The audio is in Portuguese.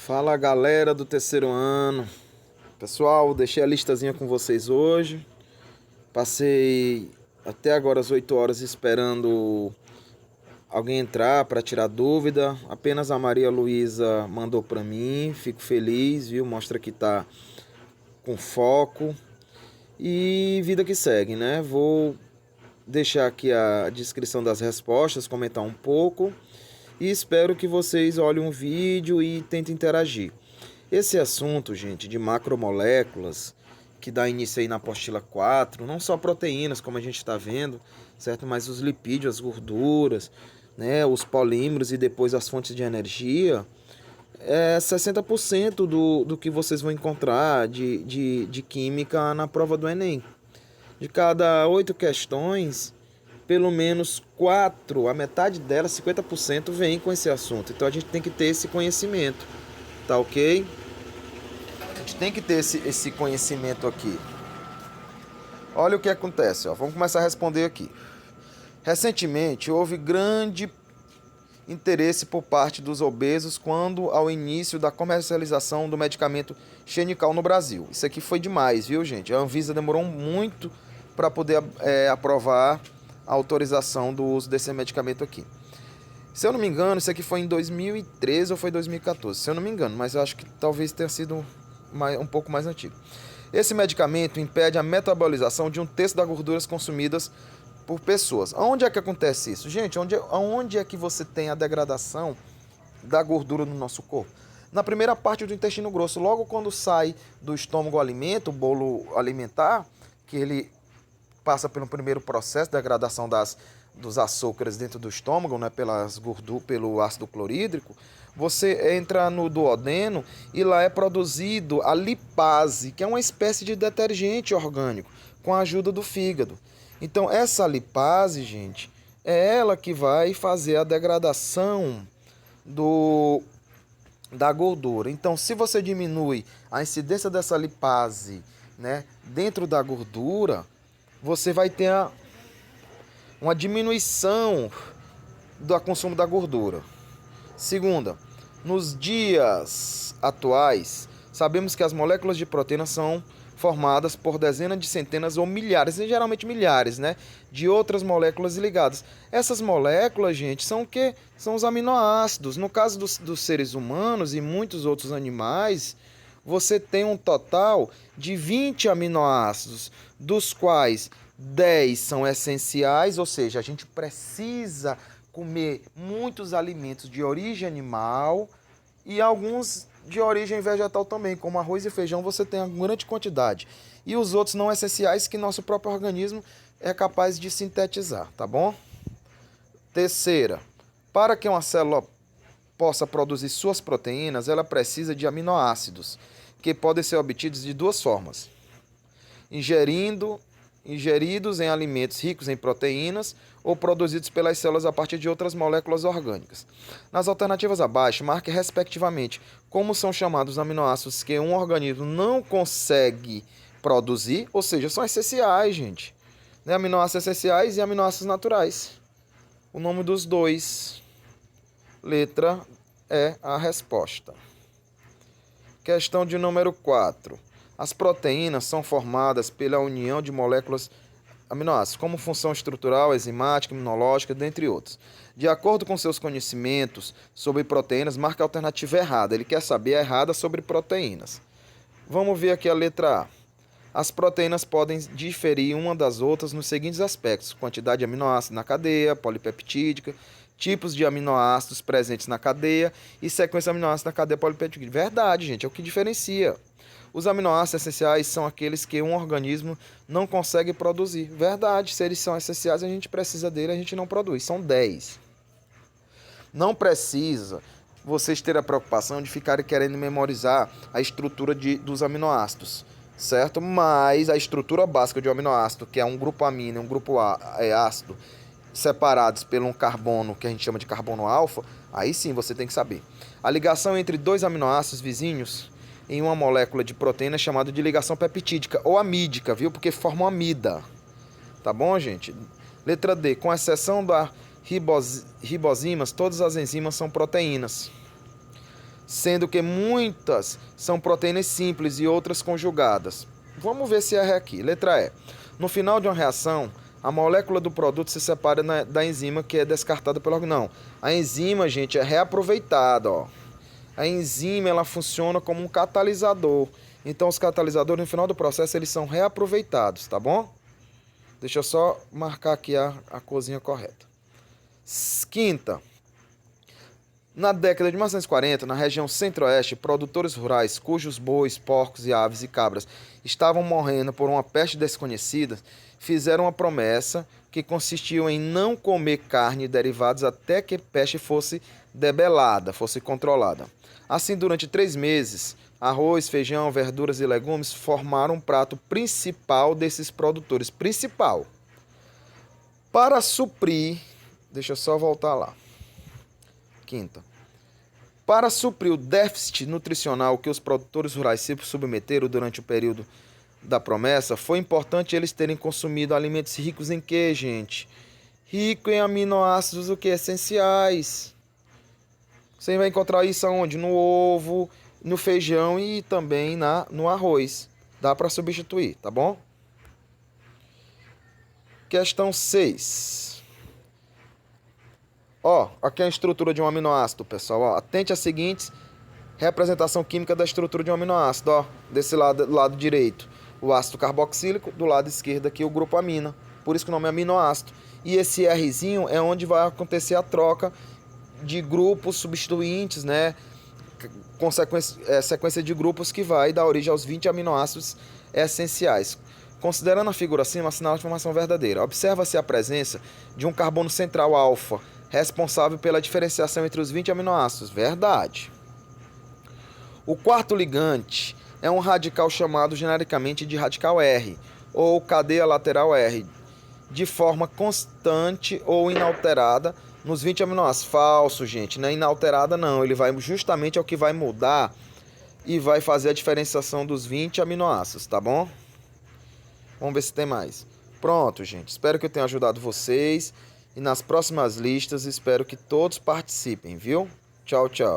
Fala galera do terceiro ano. Pessoal, deixei a listazinha com vocês hoje. Passei até agora as 8 horas esperando alguém entrar para tirar dúvida. Apenas a Maria Luísa mandou para mim. Fico feliz, viu? Mostra que tá com foco. E vida que segue, né? Vou deixar aqui a descrição das respostas, comentar um pouco. E espero que vocês olhem um vídeo e tentem interagir. Esse assunto, gente, de macromoléculas, que dá início aí na apostila 4, não só proteínas, como a gente está vendo, certo? Mas os lipídios, as gorduras, né? Os polímeros e depois as fontes de energia, é 60% do que vocês vão encontrar de química na prova do Enem. De cada 8 questões, pelo menos 4, a metade delas, 50%, vem com esse assunto. Então a gente tem que ter esse conhecimento, tá ok? A gente tem que ter esse conhecimento aqui. Olha o que acontece, ó. Vamos começar a responder aqui. Recentemente houve grande interesse por parte dos obesos quando ao início da comercialização do medicamento Xenical no Brasil. Isso aqui foi demais, viu, gente? A Anvisa demorou muito para poder aprovar a autorização do uso desse medicamento aqui. Se eu não me engano, isso aqui foi em 2013 ou foi 2014, se eu não me engano, mas eu acho que talvez tenha sido um pouco mais antigo. Esse medicamento impede a metabolização de um terço das gorduras consumidas por pessoas. Onde é que acontece isso? Gente, onde é que você tem a degradação da gordura no nosso corpo? Na primeira parte do intestino grosso, logo quando sai do estômago o alimento, o bolo alimentar, que ele passa pelo primeiro processo de degradação dos açúcares dentro do estômago, né, pelas gorduras, pelo ácido clorídrico, você entra no duodeno e lá é produzido a lipase, que é uma espécie de detergente orgânico, com a ajuda do fígado. Então essa lipase, gente, é ela que vai fazer a degradação da gordura. Então se você diminui a incidência dessa lipase, né, dentro da gordura, você vai ter uma diminuição do consumo da gordura. Segunda, nos dias atuais, sabemos que as moléculas de proteína são formadas por dezenas de centenas ou milhares, e geralmente milhares, né, de outras moléculas ligadas. Essas moléculas, gente, são o quê? São os aminoácidos. No caso dos seres humanos e muitos outros animais, você tem um total de 20 aminoácidos, dos quais 10 são essenciais, ou seja, a gente precisa comer muitos alimentos de origem animal e alguns de origem vegetal também, como arroz e feijão você tem uma grande quantidade. E os outros não essenciais que nosso próprio organismo é capaz de sintetizar, tá bom? Terceira, para que uma célula possa produzir suas proteínas, ela precisa de aminoácidos, que podem ser obtidos de duas formas: ingeridos em alimentos ricos em proteínas ou produzidos pelas células a partir de outras moléculas orgânicas. Nas alternativas abaixo, marque respectivamente como são chamados os aminoácidos que um organismo não consegue produzir, ou seja, são essenciais, gente. Né? Aminoácidos essenciais e aminoácidos naturais. O nome dos dois. Letra é a resposta. Questão de número 4. As proteínas são formadas pela união de moléculas aminoácidos, como função estrutural, enzimática, imunológica, dentre outros. De acordo com seus conhecimentos sobre proteínas, marca a alternativa errada. Ele quer saber a errada sobre proteínas. Vamos ver aqui a letra A. As proteínas podem diferir uma das outras nos seguintes aspectos: quantidade de aminoácidos na cadeia polipeptídica, tipos de aminoácidos presentes na cadeia e sequência de aminoácidos na cadeia polipeptídica. Verdade, gente, é o que diferencia. Os aminoácidos essenciais são aqueles que um organismo não consegue produzir. Verdade, se eles são essenciais, a gente precisa dele, a gente não produz. São 10. Não precisa vocês terem a preocupação de ficarem querendo memorizar a estrutura dos aminoácidos, certo? Mas a estrutura básica de um aminoácido, que é um grupo amino e um grupo ácido, separados por um carbono, que a gente chama de carbono alfa, aí sim você tem que saber. A ligação entre dois aminoácidos vizinhos em uma molécula de proteína é chamada de ligação peptídica ou amídica, viu? Porque formam amida. Tá bom, gente? Letra D. Com exceção da ribosimas, todas as enzimas são proteínas. sendo que muitas são proteínas simples e outras conjugadas. Vamos ver se é aqui. Letra E. No final de uma reação, a molécula do produto se separa da enzima que é descartada pelo órgão. Não, a enzima, gente, é reaproveitada, ó. A enzima, ela funciona como um catalisador. Então, os catalisadores, no final do processo, eles são reaproveitados, tá bom? Deixa eu só marcar aqui a corzinha correta. Quinta. Na década de 1940, na região centro-oeste, produtores rurais cujos bois, porcos e aves e cabras estavam morrendo por uma peste desconhecida, fizeram uma promessa que consistiu em não comer carne e derivados até que a peste fosse debelada, fosse controlada. Assim, durante 3 meses, arroz, feijão, verduras e legumes formaram um prato principal desses produtores. Principal. Para suprir... Deixa eu só voltar lá. Quinta. Para suprir o déficit nutricional que os produtores rurais se submeteram durante o período da promessa, foi importante eles terem consumido alimentos ricos em quê, gente? Rico em aminoácidos o que? Essenciais. Você vai encontrar isso aonde? No ovo, no feijão e também no arroz. Dá para substituir, tá bom? Questão 6. Ó, aqui é a estrutura de um aminoácido, pessoal. Ó, atente às seguintes representação química da estrutura de um aminoácido. Ó, desse lado, do lado direito, o ácido carboxílico, do lado esquerdo aqui o grupo amina. Por isso que o nome é aminoácido. E esse Rzinho é onde vai acontecer a troca de grupos substituintes, né? Sequência de grupos que vai dar origem aos 20 aminoácidos essenciais. Considerando a figura acima, assinala a informação verdadeira. Observa-se a presença de um carbono central alfa, responsável pela diferenciação entre os 20 aminoácidos. Verdade. O quarto ligante é um radical chamado genericamente de radical R, ou cadeia lateral R, de forma constante ou inalterada nos 20 aminoácidos. Falso, gente, não é inalterada não. Ele vai justamente ao que vai mudar e vai fazer a diferenciação dos 20 aminoácidos, tá bom? Vamos ver se tem mais. Pronto, gente. Espero que eu tenha ajudado vocês. E nas próximas listas, espero que todos participem, viu? Tchau, tchau.